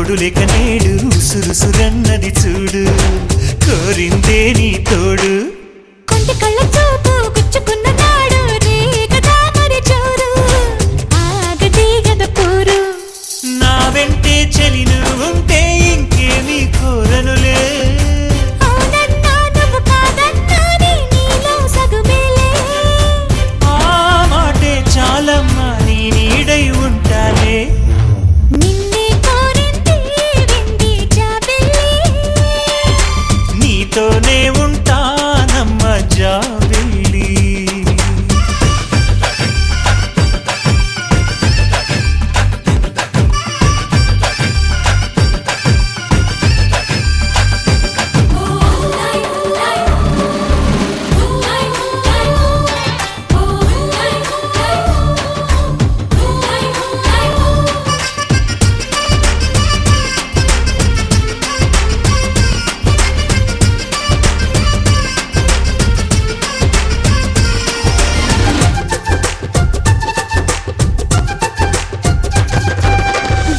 తోడు లేక నేడు సురుసురన్నది చూడు కోరిందే నీ తోడు కొంటి కళ్ళ చూపు గుచ్చుకున్న నాడు నీ కదా మరి చూరు ఆగది గద పూరు నా వెంటే చలి నువ్వుంటే ఇంకేమీ కోరనులే అవునన్నా నువ్వు కాదన్నా నీలో సగుమేలే ఆ మాటే చాలమ్మా నీ నీడై ఉంటాలే నిన్నే కోరింది వింది జాబిల్లి నీతోనే ఉంటానమ్మ జాబిల్లి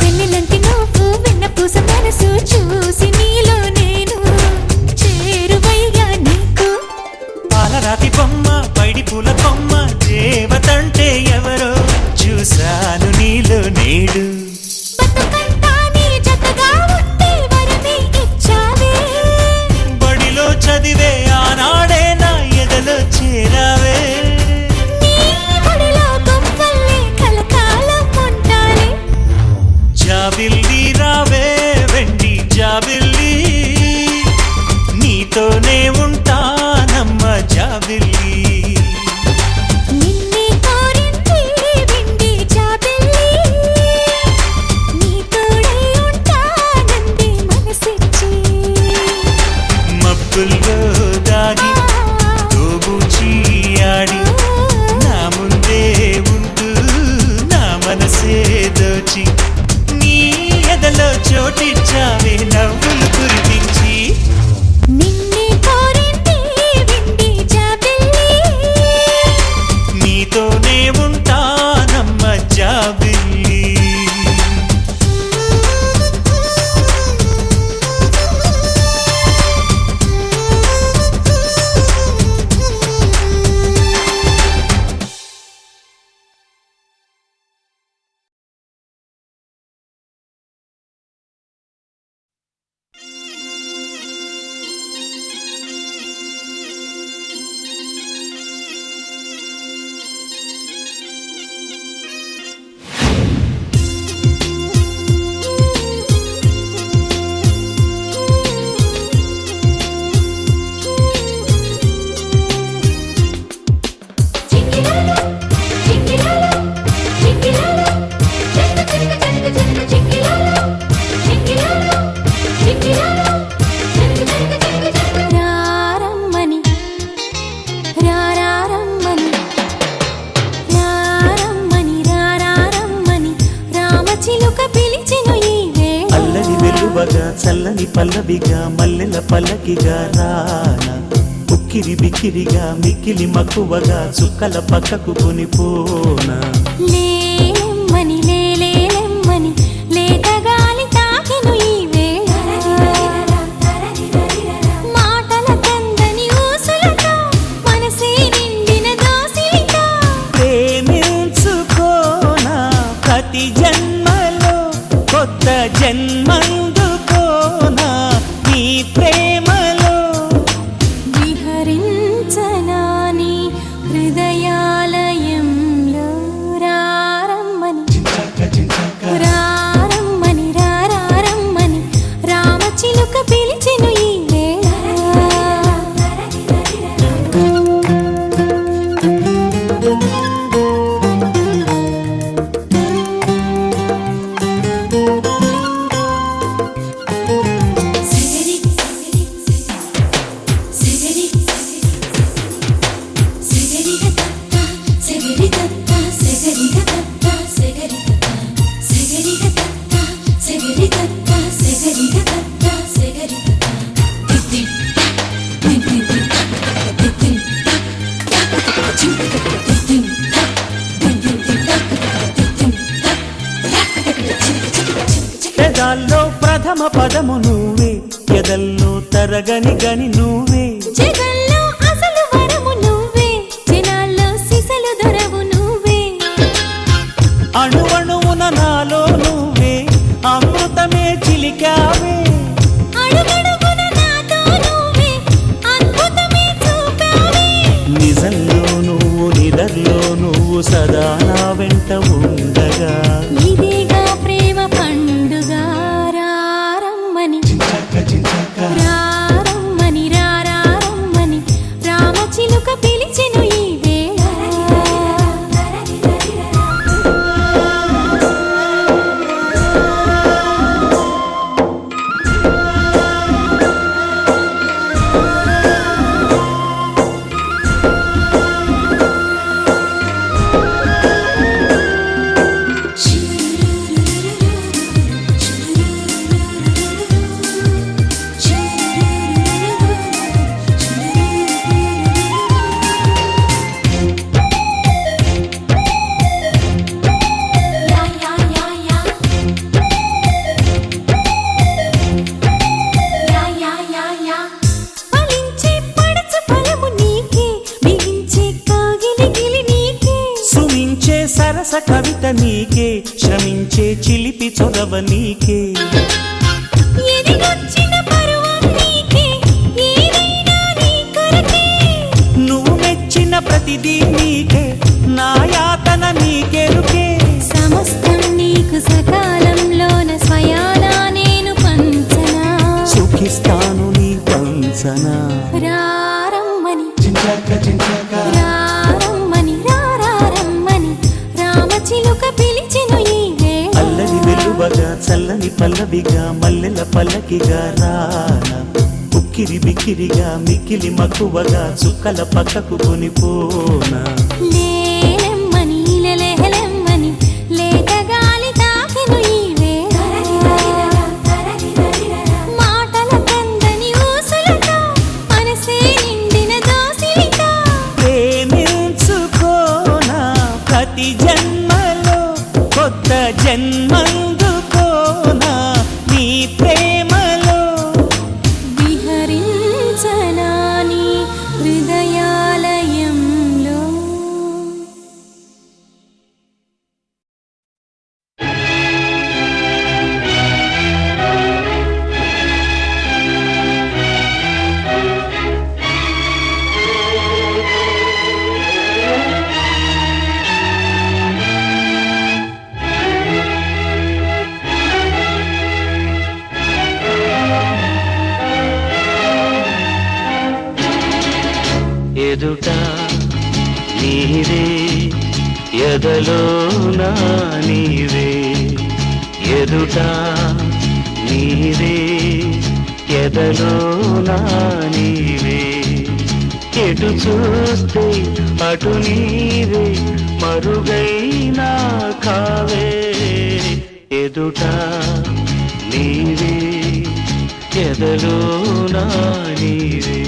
వెన్నెలంటి నువ్వు వెన్నపూస మనసు చూసి నీలో నేను చేరువయ్యా నీకు పాలరాతి బొమ్మ పైడి పూల కొమ్మ దేవతంటే ఎవరో చూశాను నీలో నేడు బతుకంతా నీ జతగా ఉంటే వరమే ఇచ్చావే బడిలో చదివే ఆనాడే నా ఎదలో చేరావే నీ ఒడిలో గుంపల్లే కలకాలం ఉంటాలే జాబిల్లి రావే వెండి జాబిల్లి నీతోనే ఉంటానమ్మ జాబిల్లి నిన్నే కోరింది వింది జాబిల్లి నీ తోడై ఉంటానంది మనసిచ్చి మబ్బుల్లో దాగి తోబూచి ఆడి నా ముందే ఉంటూ నా మనసే దోచి నీ ఎదలో చోటిచ్చావే నవ్వులు కురిపించి నిన్నే కోరింది వింది జాబిల్లి నీతోనే ఉంటానమ్మ జాబిల్లి రారమ్మని రారమ్మని రారమ్మని రారమ్మని రామచిలుక పిలిచెను ఈ వేళ అల్లరి వెలువగా చల్లని పల్లవిగా మల్లెల పల్లకిగా రానా ఉక్కిరి బిక్కిరిగా మిక్కిలి మక్కువగా చుక్కల పక్కకు కొనిపోనా లేలెమ్మని లేలేలెమ్మని లేత గాలి తాకెను ఈ వేళ మాటల కందని ఊసులతో మనసే నిండిన దోసిలితో ప్రేమించుకోనా ప్రతి జన్మలో కొత్త జన్మందుకోనా నీ ప్రేమలో విహరించనా నీ హృదయాలయంలో రారమ్మని రారమ్మని రారమ్మని రామచిలుక పిలిచెను ఈ వేళ పెదాల్లో ప్రథమ పదము నువ్వే ఎదల్లో తరగని గని నువ్వే జగల్లో అసలు వరము నువ్వే జనాల్లో సిసలు దొరవు నువ్వే అణువణువున నాలో నువ్వే అమృతమే చిలికావే అడుగడుగున నాతో నువ్వే అద్భుతమే చూపావే నిజంలో నువ్వు నిదర్లో నువ్వు సదా నా వెంట ఉండగా ఇదేగా ప్రేమ పండుగ రారమ్మని రారమ్మని రారమ్మని రామచిలుక పిలిచెను ఈ వేళ ఫలించే పడచు ఫలము నీకే బిగించే కాగిలి గిలి నీకే సుమించే సరస కవిత నీకే శ్రమించే చిలిపి చొరవ నీకే ఎదిగొచ్చిన పరువం నీకే ఏదైనా నీ కొరకే నువ్వు మెచ్చిన ప్రతిదీ నీకే నా యాతన నీకెరుకే సమస్తం నీకు సకాలంలోన స్వయానా నేను పంచనా సుఖిస్తాను నీ పంచనా రారమ్మని రారమ్మని రారమ్మని రామచిలుక పిలిచెను ఈ వేళ అల్లరి వెలువగా చల్లని పల్లవిగా మల్లెల పల్లకిగా రానా ఉక్కిరి బిక్కిరిగా మిక్కిలి మక్కువగా చుక్కల పక్కకు కొనిపోనా లేలెమ్మని లెలెహలెమ్మని లేత గాలి తాకెను ఈ వేళ మాటల కందని ఊసులతో మనసే నిండిన దోసిలితో ప్రేమించుకోనా ప్రతి జన్మలో కొత్త జన్మందుకోనా నీ ప్రేమలో విహరించనా నీ హృదయాలయంలో ఎదుట నీవే ఎదలో నా నీవే ఎదుట నీవే ఎదలో నా నీవే ఎటు చూస్తే అటు నీవే మరుగైనా కావే ఎదుట నీవే ఎదలో నా నీవే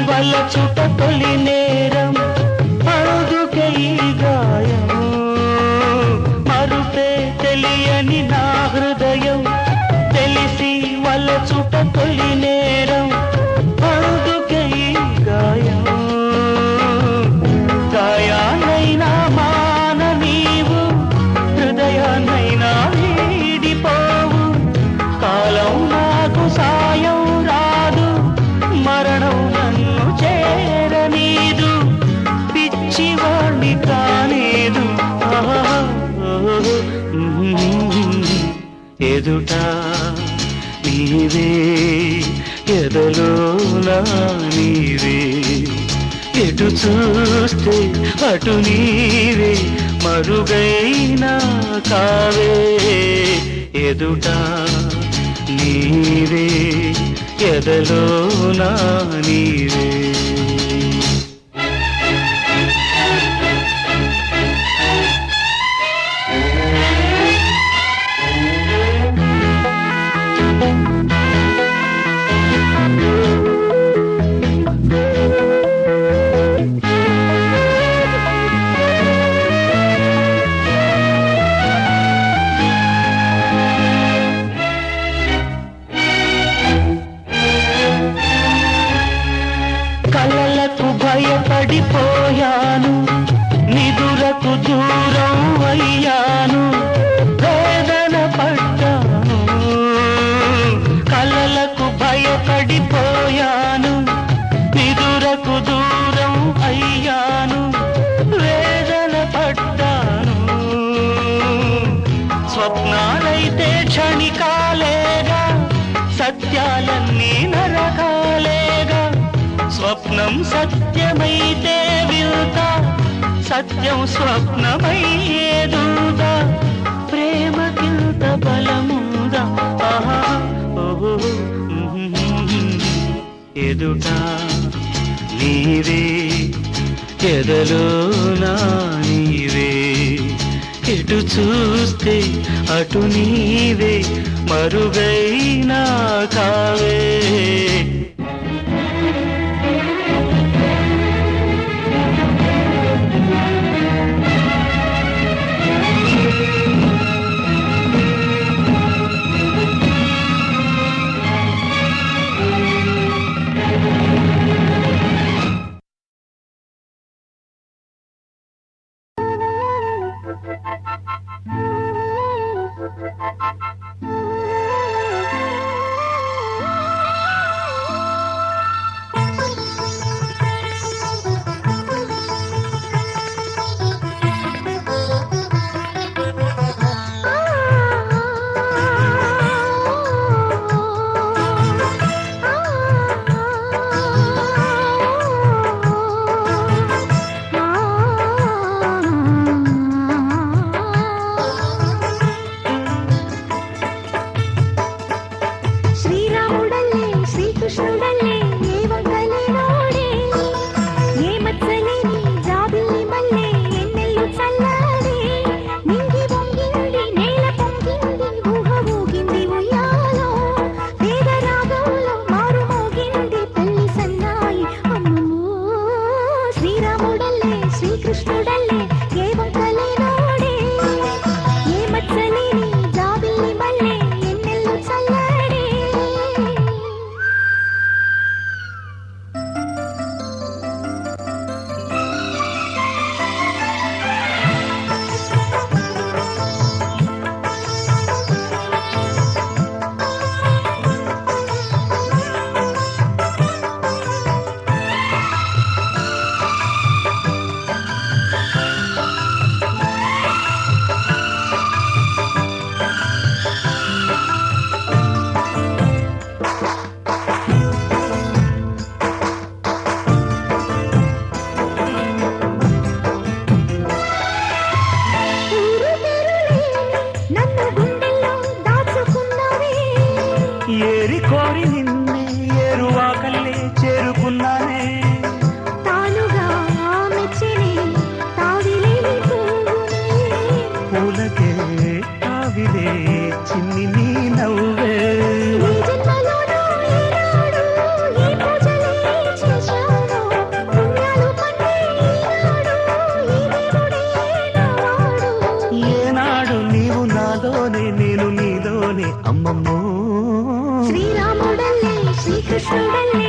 వలచుట తొలి నేరం అడుగుకై గాయం మరుపే తెలియని నా హృదయం తెలిసి వలచుట తొలి నేరం అడుగుకై గాయం గాయాన్నైనా మాన నీవు హృదయాన్నైనా వీడిపోవు కాలం నాకు సాయం రాదు మరణం నన్ను చేరనీదు పిచ్చివాణ్ణి కానేదు ఎదుట నీవే ఎదలో నా నీవే ఎటు చూస్తే అటు నీవే మరుగైనా కావే ఎదుట నీవే ఎదలో నా నీవే కలలకు భయపడిపోయాను నిదురకు దూరం అయ్యాను వేదన పడ్డాను కలలకు భయపడిపోయాను నిదురకు దూరం అయ్యాను వేదన పడ్డాను స్వప్నాలైతే క్షణికాలేగా సత్యాలన్నీ నరకాలేగా స్వప్నం సత్యమైతే వింత సత్యం స్వప్నమయ్యేదుగా ప్రేమకింత బలముందా ఆహా ఓహో ఎదుట నీవే ఎదలో నా నీవే ఎటు చూస్తే అటు నీవే మరుగైనా కావే ఏరి కోరి నిన్నే ఏరువాకల్లే చేరుకున్నానే తానుగా మెచ్చిని తావిలేని పూలకే తావిలే చిన్ని నీ నవ్వే ఏనాడు నీవు నాలోనే నేను నీలోనే అమ్మమ్మో శ్రీరాముడల్లే శ్రీకృష్ణుడల్లే